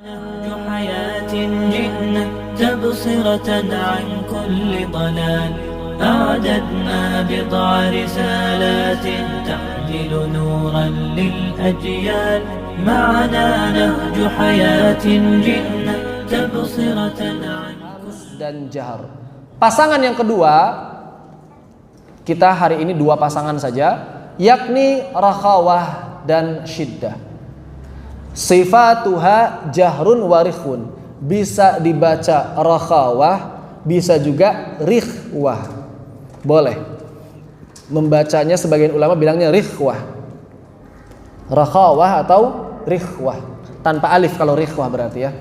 حياة جئنا تبصرة عن كل ضلال أعددنا بضع رسالات تحمل نورا للأجيال معنا نهج حياة جئنا تبصرة عن dan jahar. Pasangan yang kedua, kita hari ini dua pasangan saja, yakni rakhawah dan syiddah. Sifatuha jahrun wa rikhun. Bisa dibaca rakhawah, bisa juga rikhwah. Boleh. Membacanya sebagian ulama bilangnya rikhwah. Rakhawah atau rikhwah. Tanpa alif kalau rikhwah berarti ya.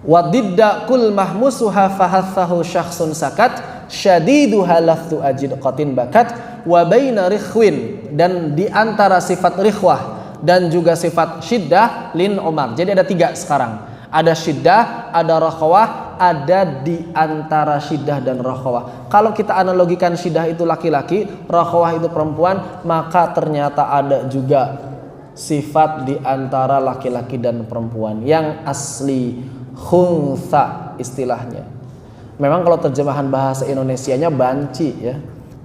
Wadidda kul mahmusuha fahathahu syakhsun sakat syadiduha laftu ajid qatin bakat wa baina rikhwin, dan di antara sifat rikhwah dan juga sifat syiddah lin umar. Jadi ada tiga sekarang, ada syiddah, ada rakhawah, ada di antara syiddah dan rakhawah. Kalau kita analogikan syiddah itu laki-laki, rakhawah itu perempuan, maka ternyata ada juga sifat di antara laki-laki dan perempuan yang asli khuntha istilahnya. Memang kalau terjemahan bahasa Indonesianya banci ya,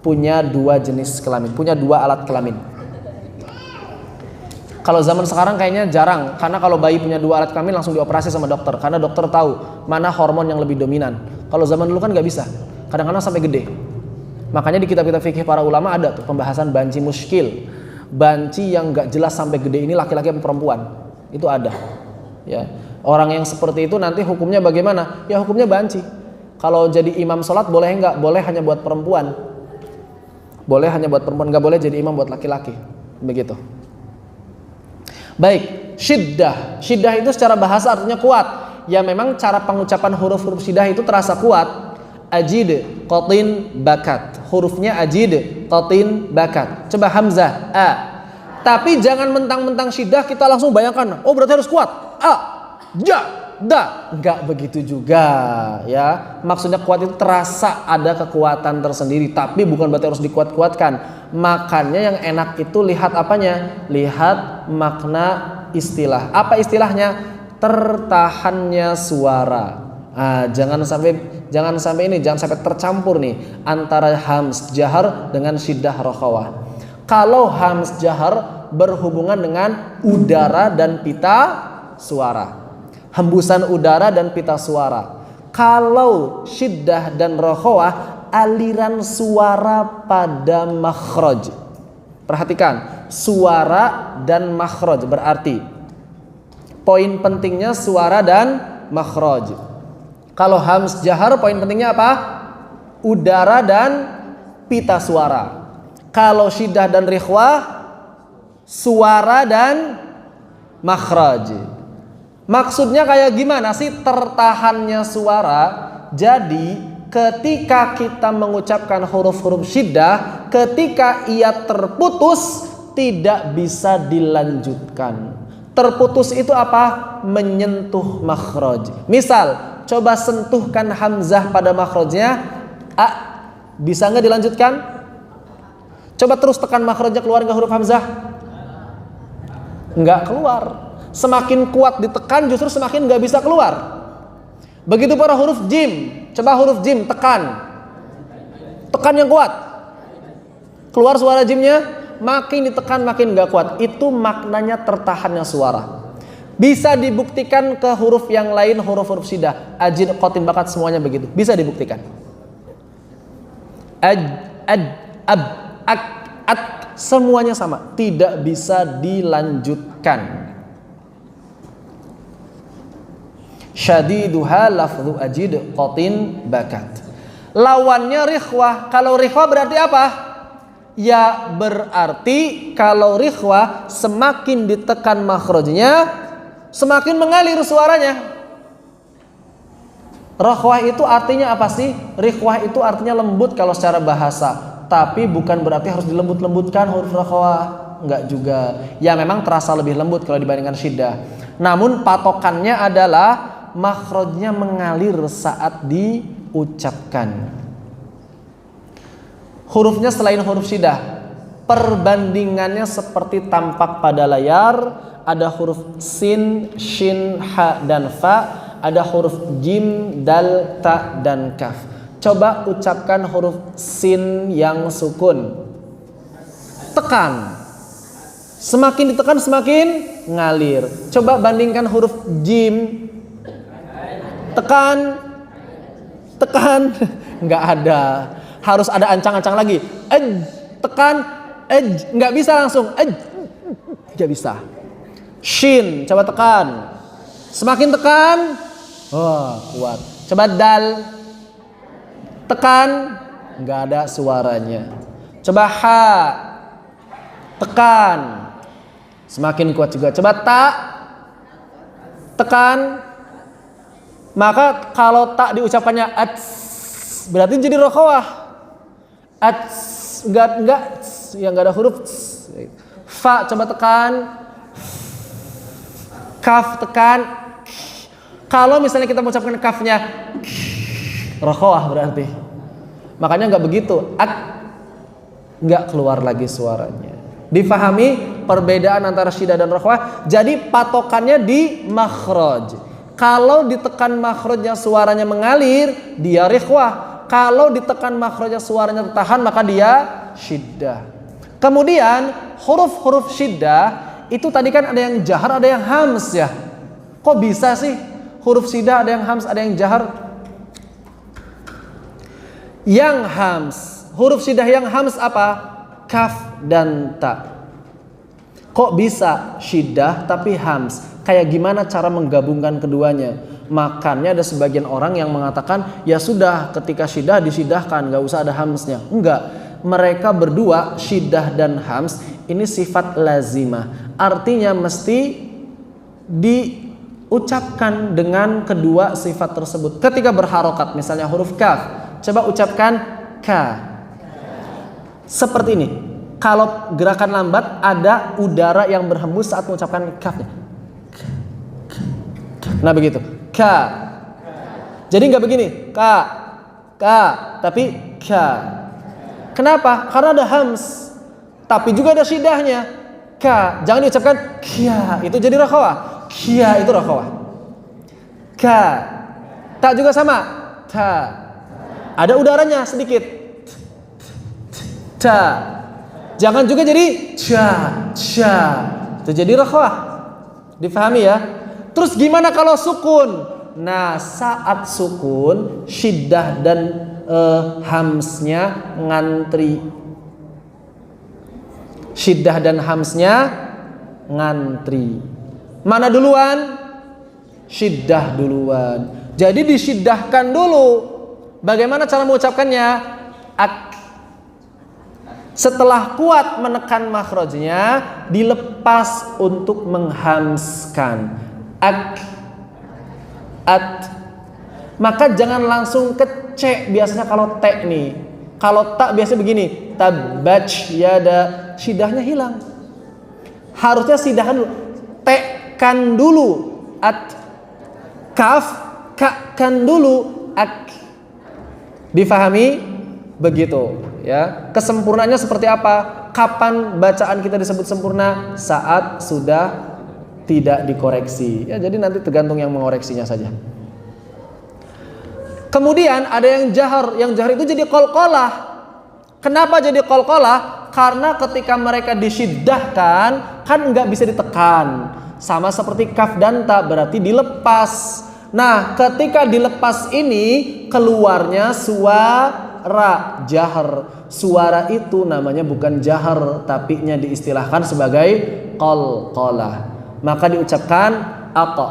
punya dua jenis kelamin, punya dua alat kelamin. Kalau zaman sekarang kayaknya jarang, karena kalau bayi punya dua alat kelamin langsung dioperasi sama dokter, karena dokter tahu mana hormon yang lebih dominan. Kalau zaman dulu kan nggak bisa, kadang-kadang sampai gede. Makanya di kitab-kitab fikih para ulama ada tuh pembahasan banci muskil, banci yang nggak jelas sampai gede ini laki-laki atau perempuan, itu ada ya. Orang yang seperti itu nanti hukumnya bagaimana? Ya hukumnya banci. Kalau jadi imam sholat boleh enggak? Boleh hanya buat perempuan. Boleh hanya buat perempuan, enggak boleh jadi imam buat laki-laki. Begitu. Baik, syiddah. Syiddah itu secara bahasa artinya kuat. Ya memang cara pengucapan huruf-huruf syiddah itu terasa kuat. Ajid, qatin, bakat. Hurufnya ajid, qatin, bakat. Coba hamzah, a. Tapi jangan mentang-mentang syiddah kita langsung bayangkan, oh berarti harus kuat. A, ja, da, enggak begitu juga ya. Maksudnya kuat itu terasa ada kekuatan tersendiri, tapi bukan berarti harus dikuat-kuatkan. Makanya yang enak itu lihat apanya? Lihat makna istilah. Apa istilahnya? Tertahannya suara. Jangan sampai tercampur nih antara hams jahar dengan syiddah rakhawah. Kalau hams jahar berhubungan dengan udara dan pita suara, hembusan udara dan pita suara. Kalau syiddah dan rakhawah aliran suara pada makhraj. Perhatikan, suara dan makhraj berarti poin pentingnya suara dan makhraj. Kalau hams jahar poin pentingnya apa? Udara dan pita suara. Kalau syiddah dan rikhwah suara dan makhraj. Maksudnya kayak gimana sih tertahannya suara? Jadi ketika kita mengucapkan huruf-huruf syiddah, ketika ia terputus tidak bisa dilanjutkan. Terputus itu apa? Menyentuh makhraj. Misal, coba sentuhkan hamzah pada makhrajnya, a, bisa nggak dilanjutkan? Coba terus tekan makhrajnya, keluar nggak huruf hamzah? Nggak keluar. Semakin kuat ditekan justru semakin nggak bisa keluar. Begitu para huruf jim. Coba huruf jim tekan. Tekan yang kuat. Keluar suara jimnya, makin ditekan makin nggak kuat. Itu maknanya tertahannya suara. Bisa dibuktikan ke huruf yang lain, huruf-huruf syiddah, ajid, qatin, bakat, semuanya begitu. Bisa dibuktikan. Ab, ak, at, semuanya sama, tidak bisa dilanjutkan. Syadiduha lafdhu ajid qatin bakat. Lawannya rikhwah. Kalau rikhwah berarti apa? Ya berarti kalau rikhwah semakin ditekan makhrajnya semakin mengalir suaranya. Rakhwah itu artinya apa sih? Rikhwah itu artinya lembut kalau secara bahasa. Tapi bukan berarti harus dilembut-lembutkan huruf rakhwah, enggak juga. Ya memang terasa lebih lembut kalau dibandingkan syiddah. Namun patokannya adalah makhrajnya mengalir saat diucapkan. Hurufnya selain huruf syiddah, Perbandingannya seperti tampak pada layar. Ada huruf sin, shin, ha, dan fa. Ada huruf jim, dal, ta, dan kaf. Coba ucapkan huruf sin yang sukun. Tekan. Semakin ditekan semakin ngalir. Coba bandingkan huruf jim. Tekan. Tekan. Nggak ada. Harus ada ancang-ancang lagi. Tekan. Nggak bisa langsung. Nggak bisa. Shin. Coba tekan. Semakin tekan. Wah, kuat. Coba dal. Tekan. Nggak ada suaranya. Coba ha. Tekan. Semakin kuat juga. Coba ta. Tekan. Maka kalau tak diucapkannya ats, berarti jadi rokhawah. Ats. Enggak. Yang enggak ada huruf. Fa. Coba tekan. Kaf. Tekan. Kalau misalnya kita mengucapkan kafnya rokhawah berarti. Makanya enggak begitu. Enggak keluar lagi suaranya. Difahami perbedaan antara syiddah dan rokhawah. Jadi patokannya di makhraj. Kalau ditekan makhrajnya suaranya mengalir, dia rikhwah. Kalau ditekan makhrajnya suaranya tertahan, maka dia syiddah. Kemudian huruf-huruf syiddah itu tadi kan ada yang jahar, ada yang hams ya. Kok bisa sih? Huruf syiddah ada yang hams, ada yang jahar. Yang hams, huruf syiddah yang hams apa? Kaf dan ta. Kok bisa syiddah tapi hams? Kayak gimana cara menggabungkan keduanya? Makanya ada sebagian orang yang mengatakan ya sudah ketika syiddah disyidahkan, gak usah ada hamsnya. Enggak, mereka berdua syiddah dan hams ini sifat lazimah. Artinya mesti diucapkan dengan kedua sifat tersebut. Ketika berharokat misalnya huruf kaf, coba ucapkan ka. Seperti ini. Kalau gerakan lambat ada udara yang berhembus saat mengucapkan kafnya. Nah begitu. Ka. Jadi nggak begini. Ka. Tapi ka. Kenapa? Karena ada hams. Tapi juga ada syiddahnya. Ka. Jangan diucapkan kia. Itu jadi rokhawah. Kia itu rokhawah. Ka. Ta juga sama. Ta. Ada udaranya sedikit. Ta. Jangan juga jadi cha. Itu jadi rokhawah. Difahami ya? Terus gimana kalau sukun? Nah, saat sukun, syiddah dan hamsnya ngantri. Syiddah dan hamsnya ngantri. Mana duluan? Syiddah duluan. Jadi disyiddahkan dulu. Bagaimana cara mengucapkannya? Ak. Setelah kuat menekan makhrajnya, dilepas untuk menghamskan. Ak. At. Maka jangan langsung ke C. Biasanya kalau T nih. Kalau tak biasanya begini. Tabaj yada. Syiddahnya hilang. Harusnya syiddahkan dulu. Tekan dulu. At. Kaf. Kakkan dulu. Ak. Difahami? Begitu ya. Kesempurnaannya seperti apa? Kapan bacaan kita disebut sempurna? Saat sudah tidak dikoreksi. Ya, jadi nanti tergantung yang mengoreksinya saja. Kemudian ada yang jahar. Yang jahar itu jadi qalqalah. Kenapa jadi qalqalah? Karena ketika mereka disyiddahkan kan nggak bisa ditekan. Sama seperti kaf dan ta, berarti dilepas. Nah, ketika dilepas ini keluarnya suara jahar. Suara itu namanya bukan jahar, tapi nya diistilahkan sebagai qalqalah. Maka diucapkan aqa.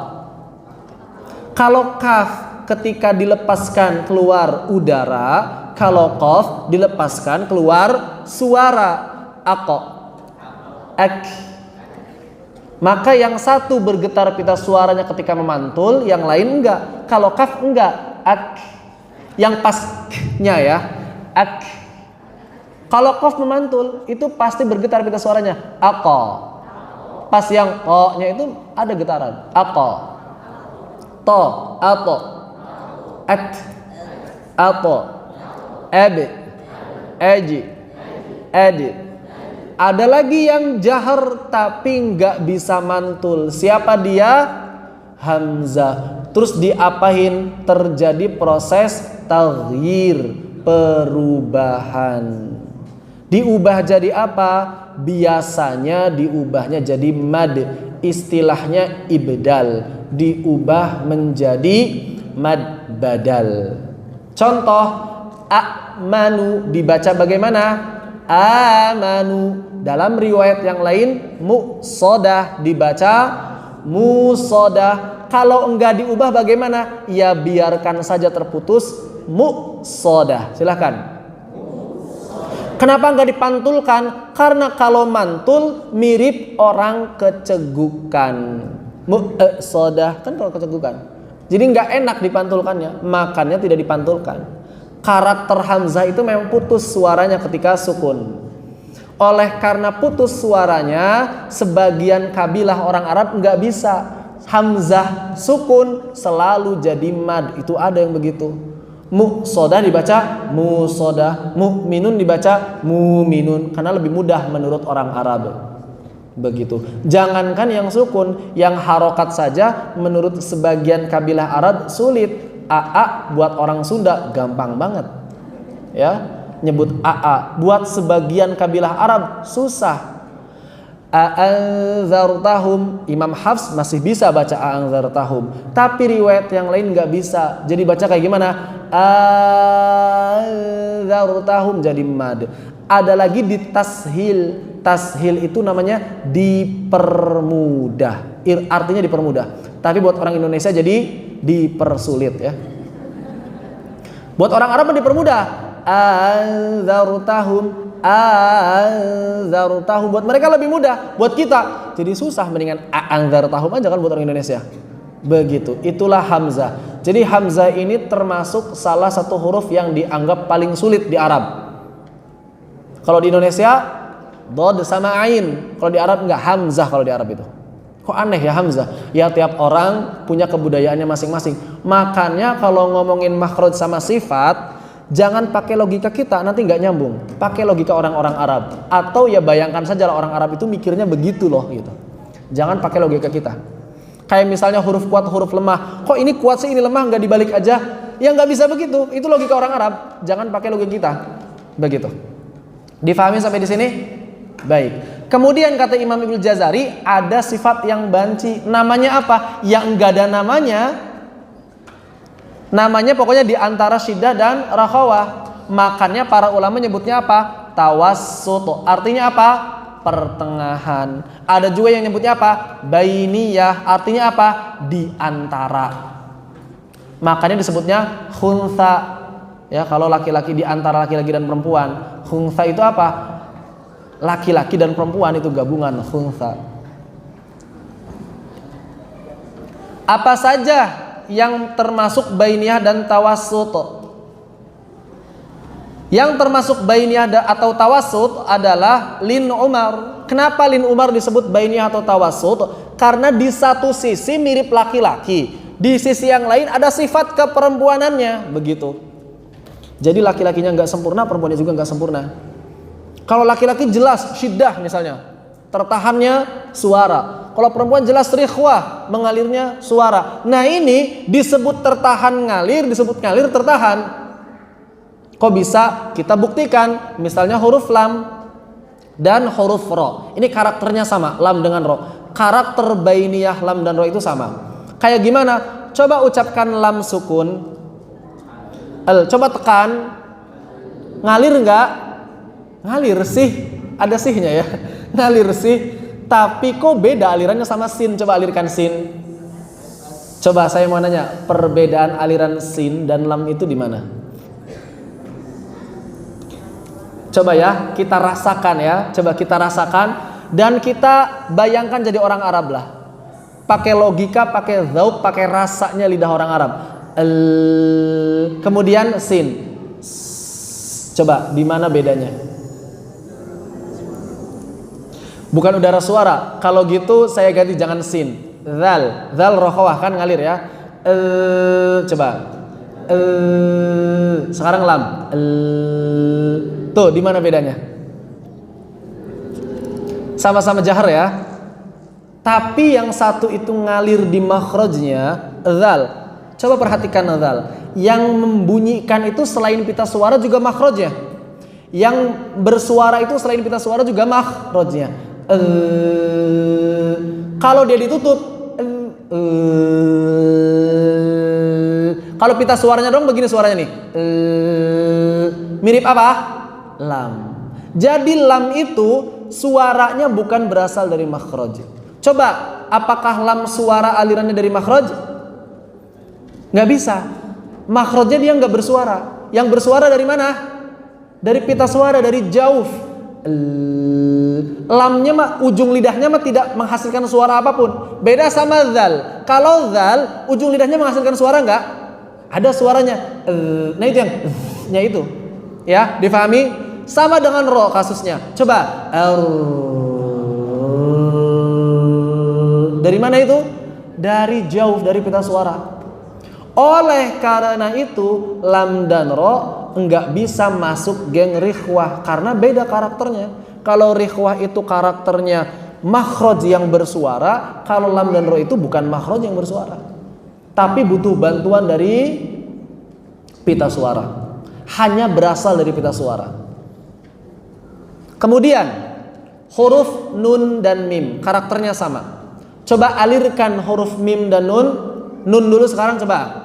Kalau kaf ketika dilepaskan keluar udara, kalau qaf dilepaskan keluar suara aqa. Ak. Maka yang satu bergetar pita suaranya ketika memantul, yang lain enggak. Kalau kaf enggak. Ak. Yang pasnya ya. Ak. Kalau qaf memantul itu pasti bergetar pita suaranya. Aqa. Pas yang ko-nya itu ada getaran. Aqa. To, ato. At. Ato. Eb. Eji. Edi. Ada lagi yang jahar tapi nggak bisa mantul. Siapa dia? Hamzah. Terus diapain? Terjadi proses taghyir, perubahan. Diubah jadi apa? Biasanya diubahnya jadi mad. Istilahnya ibdal. Diubah menjadi mad badal. Contoh, amanu dibaca bagaimana? Amanu. Dalam riwayat yang lain musodah dibaca musodah. Kalau enggak diubah bagaimana? Ya biarkan saja terputus musodah. Silahkan. Kenapa enggak dipantulkan? Karena kalau mantul mirip orang kecegukan. Musodah kan kalau kecegukan. Jadi enggak enak dipantulkannya. Makanya tidak dipantulkan. Karakter hamzah itu memang putus suaranya ketika sukun. Oleh karena putus suaranya, sebagian kabilah orang Arab nggak bisa. Hamzah sukun selalu jadi mad. Itu ada yang begitu. Musodah dibaca musodah, mu'minun dibaca mu'minun, karena lebih mudah menurut orang Arab. Begitu. Jangankan yang sukun, yang harokat saja menurut sebagian kabilah Arab sulit. AA buat orang Sunda gampang banget. Ya. Nyebut AA buat sebagian kabilah Arab susah. A'anzartahum, Imam Hafs masih bisa baca a'anzartahum, tapi riwayat yang lain nggak bisa. Jadi baca kayak gimana? A'anzartahum jadi mad. Ada lagi di tashil. Tashil itu namanya dipermudah. Artinya dipermudah. Tapi buat orang Indonesia jadi dipersulit ya. Buat orang Arab dipermudah. Anzartahum buat mereka lebih mudah, buat kita jadi susah. Mendingan anzartahum aja kan buat orang Indonesia. Begitu. Itulah hamzah. Jadi hamzah ini termasuk salah satu huruf yang dianggap paling sulit di Arab. Kalau di Indonesia dod sama ain, kalau di Arab enggak hamzah. Kalau di Arab itu kok aneh ya hamzah. Ya tiap orang punya kebudayaannya masing-masing. Makanya kalau ngomongin makhraj sama sifat, jangan pakai logika kita, nanti nggak nyambung. Pakai logika orang-orang Arab. Atau ya bayangkan saja orang Arab itu mikirnya begitu loh gitu. Jangan pakai logika kita. Kayak misalnya huruf kuat, huruf lemah. Kok ini kuat sih, ini lemah, nggak dibalik aja? Ya nggak bisa begitu. Itu logika orang Arab. Jangan pakai logika kita. Begitu. Difahami sampai di sini? Baik. Kemudian kata Imam Ibnu Jazari, ada sifat yang banci. Namanya apa? Yang nggak ada namanya. Namanya pokoknya di antara syiddah dan rakhawah. Makanya para ulama nyebutnya apa? Tawassut. Artinya apa? Pertengahan. Ada juga yang nyebutnya apa? Bainiyah. Artinya apa? Di antara. Makanya disebutnya khuntha. Ya, kalau laki-laki di antara laki-laki dan perempuan. Khuntha itu apa? Laki-laki dan perempuan itu gabungan khuntha. Apa saja yang termasuk bainiyah dan tawassut? Yang termasuk bainiyah atau tawassut adalah lin Umar. Kenapa lin Umar disebut bainiyah atau tawassut? Karena di satu sisi mirip laki-laki, di sisi yang lain ada sifat keperempuanannya, begitu. Jadi laki-lakinya nggak sempurna, perempuannya juga nggak sempurna. Kalau laki-laki jelas syiddah misalnya, tertahannya suara. Kalau perempuan jelas rikhwah, mengalirnya suara. Nah ini disebut tertahan ngalir, disebut ngalir tertahan. Kok bisa? Kita buktikan. Misalnya huruf lam dan huruf ro. Ini karakternya sama, lam dengan ro. Karakter bainiyah lam dan ro itu sama. Kayak gimana? Coba ucapkan lam sukun. Coba tekan. Ngalir enggak? Ngalir sih. Ada sihnya ya. Ngalir sih. Tapi kok beda alirannya sama sin? Coba alirkan sin. Coba saya mau nanya, perbedaan aliran sin dan lam itu di mana? Coba ya, kita rasakan ya. Coba kita rasakan dan kita bayangkan jadi orang Arab lah. Pakai logika, pakai dzauq, pakai rasanya lidah orang Arab. Kemudian sin. Coba di mana bedanya? Bukan udara suara. Kalau gitu saya ganti jangan sin. Zal. Zal rokhawah kan ngalir ya. Coba. Sekarang lam. Tuh di mana bedanya? Sama-sama jahar ya. Tapi yang satu itu ngalir di makhrajnya, dzal. Coba perhatikan dzal. Yang membunyikan itu selain pita suara juga makhrajnya. Yang bersuara itu selain pita suara juga makhrajnya. Kalau dia ditutup, kalau pita suaranya dong begini suaranya nih. Mirip apa? Lam. Jadi lam itu suaranya bukan berasal dari makhraj. Coba, apakah lam suara alirannya dari makhraj? Nggak bisa. Makhrajnya dia nggak bersuara. Yang bersuara dari mana? Dari pita suara, dari jauf. Lamnya mah, ujung lidahnya mah tidak menghasilkan suara apapun. Beda sama dzal. Kalau dzal, ujung lidahnya menghasilkan suara nggak? Ada suaranya. Nah itu yang itu. Ya, difahami? Sama dengan ro kasusnya. Coba. Dari mana itu? Dari jauh, dari pita suara. Oleh karena itu lam dan ro enggak bisa masuk geng rikhwah karena beda karakternya. Kalau rikhwah itu karakternya makhraj yang bersuara, kalau lam dan ro itu bukan makhraj yang bersuara. Tapi butuh bantuan dari pita suara. Hanya berasal dari pita suara. Kemudian huruf nun dan mim karakternya sama. Coba alirkan huruf mim dan nun. Nun dulu sekarang coba.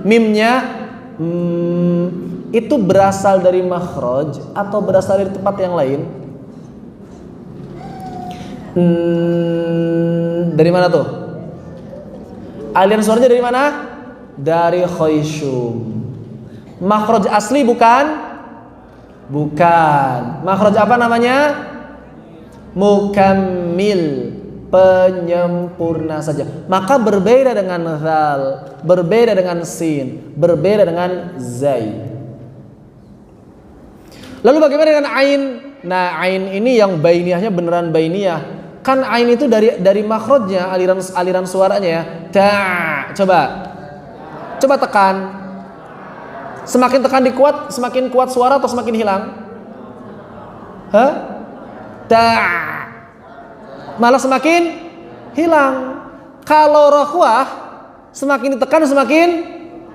Mimnya itu berasal dari makhraj atau berasal dari tempat yang lain? Dari mana tuh? Aliran suaranya dari mana? Dari khayshum. Makhraj asli bukan? Bukan. Makhraj apa namanya? Mukammil, penyempurna saja. Maka berbeda dengan dzal, berbeda dengan sin, berbeda dengan zai. Lalu bagaimana dengan ain? Nah, ain ini yang bainiyahnya beneran bainiyah. Kan ain itu dari makhrajnya, aliran suaranya ya. Ta. Coba tekan. Semakin tekan dikuat, semakin kuat suara atau semakin hilang? Hah? Malah semakin hilang. Kalau rakhwah semakin ditekan semakin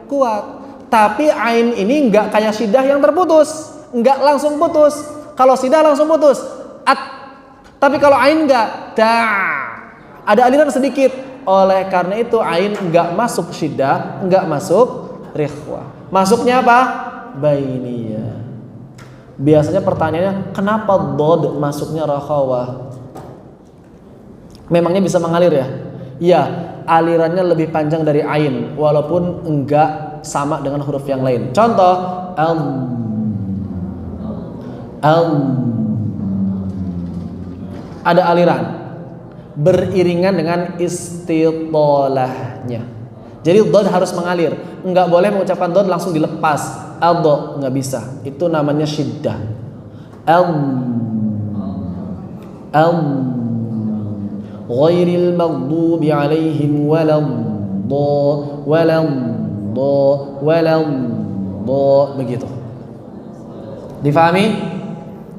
kuat. Tapi ain ini enggak kayak syiddah yang terputus, enggak langsung putus. Kalau syiddah langsung putus. Tapi kalau ain enggak, ada aliran sedikit. Oleh karena itu ain enggak masuk syiddah, enggak masuk rikhwah. Masuknya apa? Bainiyah. Biasanya pertanyaannya, kenapa dod masuknya rakhawah? Memangnya bisa mengalir ya? Iya, alirannya lebih panjang dari ain, walaupun enggak sama dengan huruf yang lain. Contoh, ada aliran beriringan dengan istitolahnya. Jadi dod harus mengalir, enggak boleh mengucapkan dod langsung dilepas. Aldo nggak bisa, itu namanya syiddah. Ghairil maghdubi alaihim waladdo begitu. Difahami?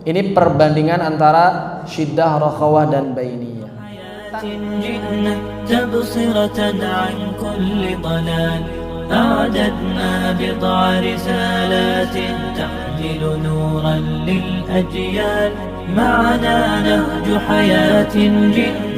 Ini perbandingan antara syiddah, rakhawah dan bainiyah. أعددنا بضع رسالات تحمل نورا للأجيال معنا نهج حياة جئنا